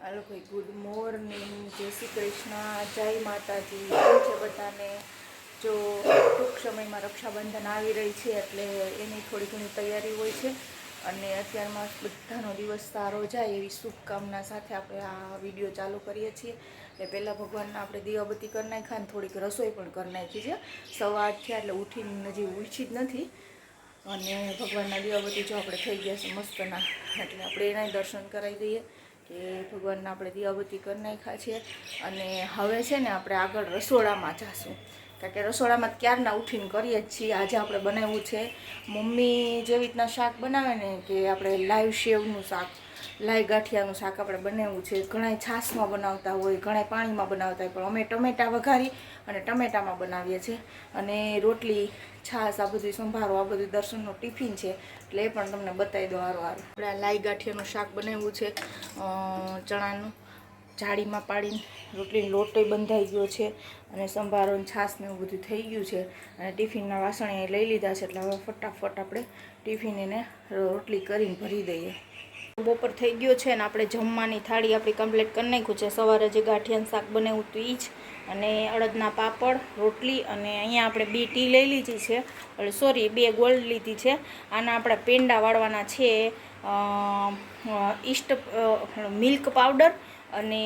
Hello भाई, good morning, जय श्री कृष्ण, जय माताजी। કેમ છે બધાને? જો ટૂંક સમયમાં રક્ષાબંધન આવી રહી છે એટલે એની થોડી ઘણી તૈયારી હોય છે અને અત્યારમાં બધાનો દિવસ સારો જાય એવી શુભકામના સાથે આપણે આ વિડીયો ચાલુ કરીએ છીએ। એટલે પહેલાં ભગવાનના આપણે દીવાબત્તી કરી નાખ્યા અને થોડીક રસોઈ પણ કરી નાખી છે। સવાર થયા એટલે ઉઠીને હજી ઉઠી જ નથી અને ભગવાનના દીવાબત્તી જો આપણે થઈ ગયા છે મસ્તના, એટલે આપણે એના દર્શન કરાવી દઈએ કે ભગવાનના આપણે દીવાબત્તી કરી નાખ્યા છે। અને હવે છે ને આપણે આગળ રસોડામાં જઈશું, કારણ કે રસોડામાં ક્યારના ઉઠીને કરીએ જ છીએ। આજે આપણે બનાવ્યું છે મમ્મી જેવી રીતના શાક બનાવે ને કે આપણે લાઈવ સેવનું શાક, લાઈ ગાંઠિયાનું શાક આપણે બનાવ્યું છે। ઘણા છાશમાં બનાવતા હોય, ઘણા પાણીમાં બનાવતા હોય, પણ અમે ટમેટા વઘારી અને ટમેટામાં બનાવીએ છીએ। અને રોટલી, છાશ, આ બધું સંભારો, આ બધું દર્શનનું ટિફિન છે એટલે એ પણ તમને બતાવી દો। હારું આપણે આ લાઈ ગાંઠિયાનું શાક બનાવ્યું છે, ચણાનું જાળીમાં પાડીને રોટલીનો લોટો બંધાઈ ગયો છે અને સંભારો અને છાશ ને એવું બધું થઈ ગયું છે અને ટિફિનના વાસણ એ લઈ લીધા છે। એટલે હવે ફટાફટ આપણે ટિફિન એને રોટલી કરીને ભરી દઈએ। બપોર થઈ ગયો છે ને આપણે જમવાની થાળી આપણી કમ્પ્લીટ કરી નાખ્યું છે। સવારે જે ગાંઠિયાનું શાક બનાવ્યું હતું એ જ, અને અડદના પાપડ, રોટલી, અને અહીંયા આપણે 2 ટી લઈ લીધી છે, એટલે સોરી 2 ગોળ લીધી છે। આના આપણે પેંડા વાળવાના છે, ઈસ્ટ મિલ્ક પાવડર અને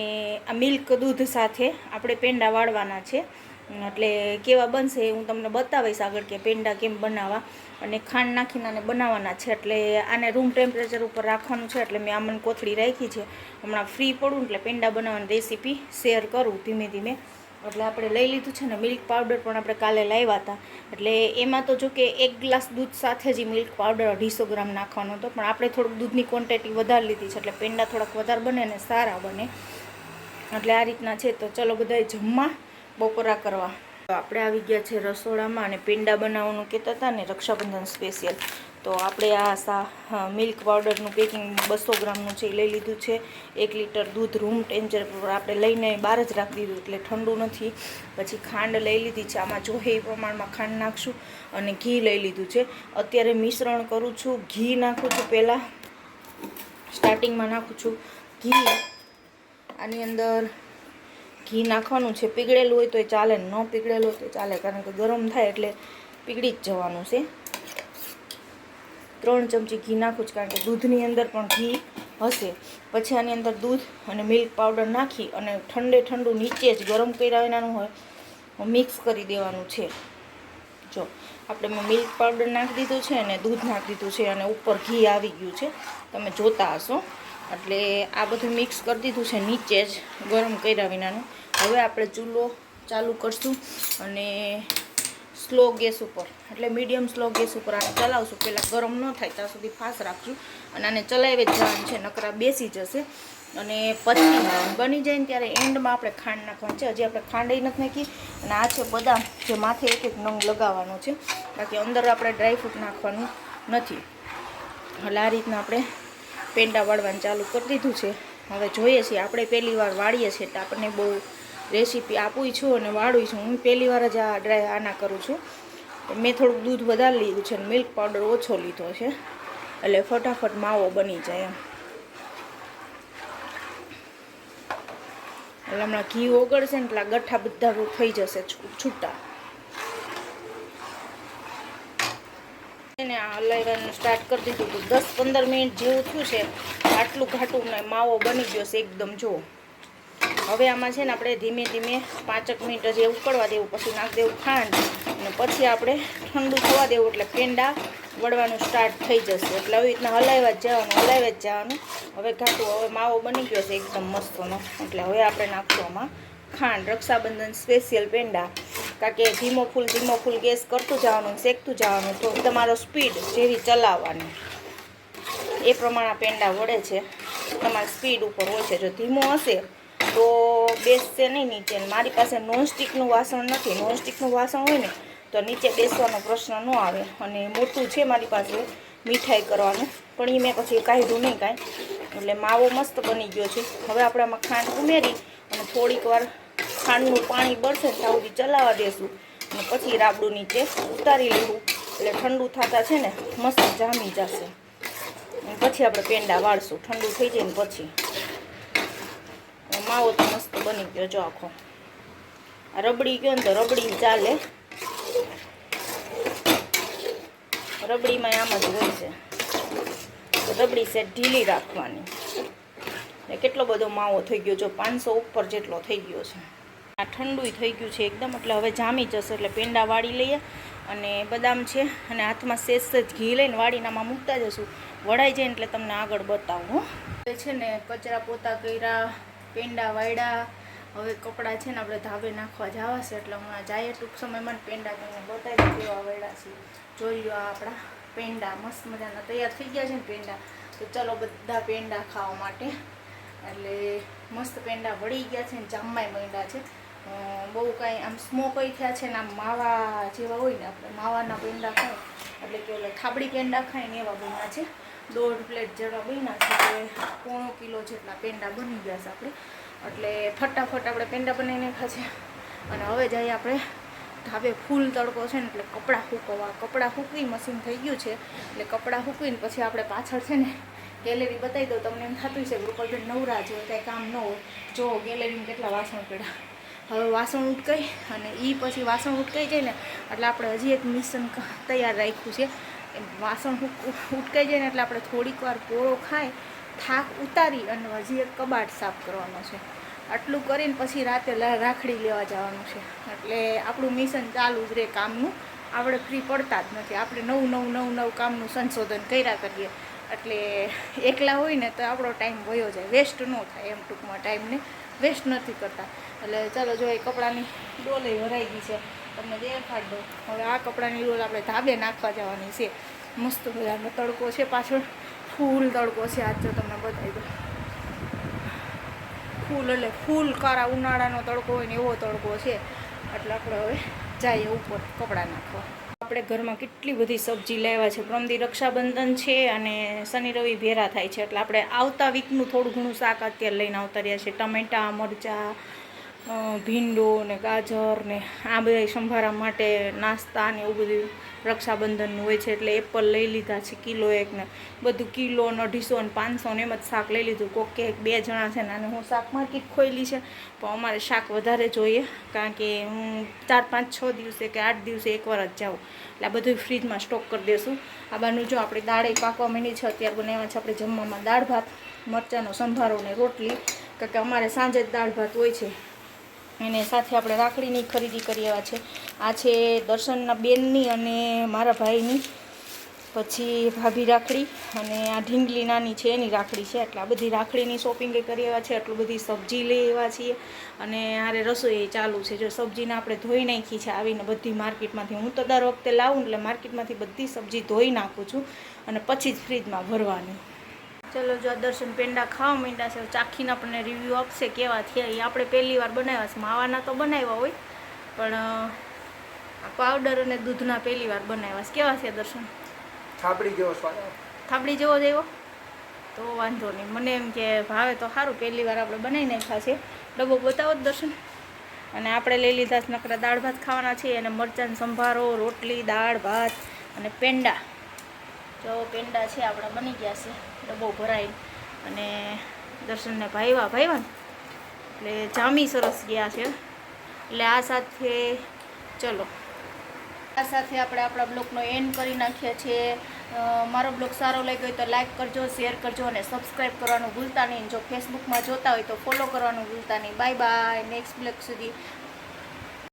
આ મિલ્ક દૂધ સાથે આપણે પેંડા વાળવાના છે। એટલે કેવા બનશે હું તમને બતાવીશ આગળ કે પેંડા કેમ બનાવવા, અને ખાંડ નાખીને આને બનાવવાના છે। એટલે આને રૂમ ટેમ્પરેચર ઉપર રાખવાનું છે, એટલે મેં આમન કોથળી રાખી છે। હમણાં ફ્રી પડું એટલે પેંડા બનાવવાની રેસીપી શેર કરું ધીમે ધીમે। એટલે આપણે લઈ લીધું છે ને મિલ્ક પાવડર પણ આપણે કાલે લાવ્યા હતા, એટલે એમાં તો જો કે 1 ગ્લાસ દૂધ સાથે જ મિલ્ક પાવડર 250 ગ્રામ નાખવાનો હતો, પણ આપણે થોડુંક દૂધની ક્વોન્ટિટી વધારે લીધી છે એટલે પેંડા થોડાક વધારે બને ને સારા બને, એટલે આ રીતના છે। તો ચલો બધાએ જમવા બપોરા કરવા। તો આપણે આવી ગયા છે રસોડામાં અને પેંડા બનાવવાનું કહેતા હતા ને રક્ષાબંધન સ્પેશિયલ, તો આપણે આ મિલ્ક પાવડરનું પેકિંગ 200 ગ્રામનું છે એ લઈ લીધું છે। 1 લીટર દૂધ રૂમ ટેમ્પરેચર આપણે લઈને બહાર જ રાખી દીધું એટલે ઠંડુ નથી। પછી ખાંડ લઈ લીધી છે, આમાં જોઈએ એ પ્રમાણમાં ખાંડ નાખશું, અને ઘી લઈ લીધું છે। અત્યારે મિશ્રણ કરું છું, ઘી નાખું છું, પહેલાં સ્ટાર્ટિંગમાં નાખું છું ઘી। આની અંદર ઘી નાખવાનું છે, પીગળેલું હોય તો એ ચાલે, ન પીગળેલું હોય તો ચાલે, કારણ કે ગરમ થાય એટલે પીગળી જ જવાનું છે। 3 ચમચી ઘી નાખું છું, કારણ કે દૂધની અંદર પણ ઘી હશે। પછી આની અંદર દૂધ અને મિલ્ક પાવડર નાખી અને ઠંડુ નીચે જ ગરમ કર્યા વિનાનું હોય મિક્સ કરી દેવાનું છે। જો આપણે મેં મિલ્ક પાવડર નાખી દીધું છે અને દૂધ નાખી દીધું છે અને ઉપર ઘી આવી ગયું છે, તમે જોતા હશો। એટલે આ બધું મિક્સ કરી દીધું છે નીચે જ ગરમ કર્યા વિનાનું। હવે આપણે ચૂલો ચાલુ કરશું અને સ્લો ગેસ ઉપર, એટલે મીડિયમ સ્લો ગેસ ઉપર આને ચલાવશું। પહેલાં ગરમ ન થાય ત્યાં સુધી ફાસ્ટ રાખશું અને આને ચલાવી જ જવાનું છે, નકરા બેસી જશે। અને પછી બની જાય ને ત્યારે એન્ડમાં આપણે ખાંડ નાખવાની છે। હજી આપણે ખાંડ નથી નાખી, અને આ છે બદામ, જે માથે 1 નંગ લગાવવાનો છે, બાકી અંદર આપણે ડ્રાયફ્રૂટ નાખવાનું નથી। એટલે આ રીતના આપણે પેંડા વાળવાનું ચાલુ કરી દીધું છે। હવે જોઈએ છીએ, આપણે પહેલી વાર વાળીએ છીએ એટલે આપણને બહુ રેસીપી આપું છું અને વાળું છું। હું પહેલી વાર જ આના કરું છું। મેં થોડુંક દૂધ વધારે લીધું છે અને મિલ્ક પાવડર ઓછો લીધો છે, એટલે ફટાફટ માવો બની જાય એમ। એટલે હમણાં ઘી ઓગળશે ને એટલે આ ગઠ્ઠા બધા થઈ જશે છૂટા। આ હલાવવાનું સ્ટાર્ટ કરી દીધું હતું, 10-15 મિનિટ જેવું થયું છે, આટલું ઘાટું માવો બની ગયો છે એકદમ। જો હવે આમાં છે ને આપણે ધીમે ધીમે 5 મિનિટ હજી ઉકળવા દેવું, પછી નાખી દેવું ખાંડ, અને પછી આપણે ઠંડુ થવા દેવું એટલે પેંડા વળવાનું સ્ટાર્ટ થઈ જશે। એટલે આવી રીતના હલાવ્યા જ જવાનું। હવે ઘાટું, હવે માવો બની ગયો છે એકદમ મસ્તનો, એટલે હવે આપણે નાખશું આમાં ખાંડ। રક્ષાબંધન સ્પેશિયલ પેંડા, કારણ કે ધીમો ફૂલ ગેસ કરતું જવાનું, શેકતું જવાનું, તો તમારો સ્પીડ જેવી ચલાવવાની એ પ્રમાણે પેંડા વળે છે, તમારી સ્પીડ ઉપર હોય છે। જો ધીમો હશે તો બેસશે નહીં નીચે। મારી પાસે નોનસ્ટિકનું વાસણ નથી, નોનસ્ટિકનું વાસણ હોય ને તો નીચે બેસવાનો પ્રશ્ન ન આવે, અને મોટું છે મારી પાસે મીઠાઈ કરવાનું, પણ એ મેં પછી કાઢ્યું નહીં કાંઈ। એટલે માવો મસ્ત બની ગયો છે। હવે આપણે આમાં ખાંડ ઉમેરી અને થોડીક વાર ખાંડનું પાણી બળશે ત્યાં સુધી ચલાવવા દેશું, અને પછી રાબડું નીચે ઉતારી લેવું, એટલે ઠંડુ થતાં છે ને મસ્ત જામી જશે। પછી આપણે પેંડા વાળશું ઠંડુ થઈ જાય ને પછી। માવો તો મસ્ત બની ગયો જો આખો. આ રબડી ગયો ને તો રબડી ચાલે, રબડીમાં આમ જ હોય છે. રબડી સેટ ઢીલી રાખવાની. કેટલો બધો માવો થઈ ગયો જો 500 ઉપર જેટલો થઈ ગયો છે. આ ઠંડુ થઈ ગયું છે એકદમ, એટલે હવે જામી જશે. એટલે પેંડા વાળી લઈએ અને બદામ છે અને હાથમાં સેજ ઘી લઈને વાળીને આમાં મૂકતા જશું. વળાઈ જાય એટલે તમને આગળ બતાવું. હવે છે ને કચરા પોતા કર્યા, પેંડા વાળ્યા. હવે કપડાં છે ને આપણે ધાબે નાખવા જવા છે, એટલે હમણાં જાય ટૂંક સમયમાં પેંડા તમને બતાવી દેવા વાળ્યા છે. જોઈ લો આપણા પેંડા મસ્ત મજાના તૈયાર થઈ ગયા છે ને પેંડા. તો ચલો બધા પેંડા ખાવા માટે. એટલે મસ્ત પેંડા વળી ગયા છે ને જામમાંય માંડ્યા છે. બહુ કાંઈ આમ સ્મોકઈ થયા છે ને આમ માવા જેવા હોય ને, આપણે માવાના પેંડા ખાય એટલે કે ઓલા થાબડી પેંડા ખાય ને એવા બન્યા છે. 1.5 પ્લેટ જેવા બન્યા છે. એટલે 1.5 કિલો જેટલા પેંડા બની ગયા છે આપણે. એટલે ફટાફટ આપણે પેંડા બનાવીને ખાશે. અને હવે જઈએ આપણે ધાબે. ફૂલ તડકો છે ને એટલે કપડાં સૂકવવા. કપડાં સૂકવી મશીન થઈ ગયું છે, એટલે કપડાં સૂકવીને પછી આપણે પાછળ છે ને ગેલેરી બતાવી દઉં. તમને એમ થતું છે રૂપલબેન નવરા જ હોય, કાંઈ કામ ન હોય. જો ગેલેરીમાં કેટલા વાસણ પડ્યા. હવે વાસણ ઉટકાઈ અને એ પછી વાસણ ઉટકાઈ જાય ને એટલે આપણે હજી એક મિશન તૈયાર રાખ્યું છે. વાસણ ઉટકાઈ જાય ને એટલે આપણે થોડીક વાર પોળો ખાઈ થાક ઉતારી અને હજી એક કબાટ સાફ કરવાનો છે. આટલું કરીને પછી રાતે રાખડી લેવા જવાનું છે. એટલે આપણું મિશન ચાલુ જ રહે કામનું. આપણે ફ્રી પડતા જ નથી. આપણે નવું કામનું સંશોધન કર્યા કરીએ. એટલે એકલા હોય ને તો આપણો ટાઈમ વયો જાય, વેસ્ટ ન થાય. એમ ટૂંકમાં ટાઈમને વેસ્ટ નથી કરતા. એટલે ચાલો જો એ કપડાની ડોલે ભરાઈ ગઈ છે, તમને દેખાડ દો. હવે આ કપડાની ડોલ આપણે ધાબે નાખવા જવાની છે. મસ્ત મજાનો તડકો છે, પાછળ ફૂલ તડકો છે. આજ જો તમને બતાવી દો. ફૂલ એટલે ફૂલ કાળા ઉનાળાનો તડકો હોય ને એવો તડકો છે. એટલે આપણે હવે જઈએ ઉપર કપડાં નાખવા. આપણે ઘરમાં કેટલી બધી સબ્જી લાવ્યા છે. પ્રમદી રક્ષાબંધન છે અને શનિ રવિ ભેરા થાય છે, એટલે આપણે આવતા વીકનું થોડું ઘણું શાક અત્યારે લઈને આવતા રહ્યા છે. ટમેટા, મરચાં, ભીંડો ને ગાજર ને આ બધા સંભારા માટે નાસ્તા ને એવું બધું રક્ષાબંધનનું હોય છે. એટલે એપલ લઈ લીધા છે કિલો એક ને બધું કિલો ને 250 ને 500 ને એમ જ શાક લઈ લીધું. કોક કે 2 જણા છે ને, અને હું શાક માર્કેટ ખોલી છે પણ અમારે શાક વધારે જોઈએ, કારણ કે હું 4, 5, 6 દિવસે કે 8 દિવસે એકવાર જ જાઉં. એટલે આ બધું ફ્રીજમાં સ્ટોક કરી દઈશું. આ બાનું જો આપણી દાળે પાકવા માંડી છે. અત્યારે બનાવ્યા છે આપણે જમવામાં દાળ ભાત, મરચાંનો સંભારો ને રોટલી, કારણ કે અમારે સાંજે જ દાળ ભાત હોય છે. અને સાથે આપણે રાખડીની ખરીદી કરી આવ્યા છે. આ છે દર્શનના બેનની અને મારા ભાઈની, પછી ભાભી રાખડી, અને આ ઢીંગલી નાની છે એની રાખડી છે. એટલે આ બધી રાખડીની શોપિંગ કરી આવ્યા છે. એટલું બધી સબ્જી લઈ આવ્યા છીએ અને આરે રસોઈ ચાલુ છે. જો સબ્જીને આપણે ધોઈ નાખી છે આવીને બધી માર્કેટમાંથી. હું તો દર વખતે લાવું એટલે માર્કેટમાંથી બધી સબ્જી ધોઈ નાખું છું અને પછી જ ફ્રીજમાં ભરવાની. ચલો જો દર્શન પેંડા ખાવા માંડ્યા છે. ચાખીને આપણને રિવ્યૂ આપશે કેવા થયા. એ આપણે પહેલી વાર બનાવ્યા છે. માવાના તો બનાવ્યા હોય પણ આ પાવડર અને દૂધના પહેલી વાર બનાવ્યા છે. કેવા થયા દર્શન? થાબડી જેવો સ્વાદ. થાબડી જેવો જ આવ્યો તો વાંધો નહીં. મને એમ કે ભાવે તો સારું. પહેલી વાર આપણે બનાવી નાખ્યા છે. ડબ્બો બતાવો દર્શન. અને આપણે લઈ લીધા છે નકરા દાળ ભાત ખાવાના છે, અને મરચાં સંભારો, રોટલી, દાળ ભાત અને પેંડા. જો પેંડા છે આપણા બની ગયા છે, ડબ્બો ભરાઈ. અને દર્શનને ભાઈવા ને એટલે જામી સરસ ગયા છે. એટલે આ સાથે ચલો આ સાથે આપણે આપણા બ્લોગનો એન્ડ કરી નાખ્યા છીએ. મારો બ્લોગ સારો લાગ્યો હોય તો લાઈક કરજો, શેર કરજો અને સબસ્ક્રાઈબ કરવાનું ભૂલતા નહીં. જો ફેસબુકમાં જોતા હોય તો ફોલો કરવાનું ભૂલતા નહીં. Bye bye. નેક્સ્ટ બ્લોગ સુધી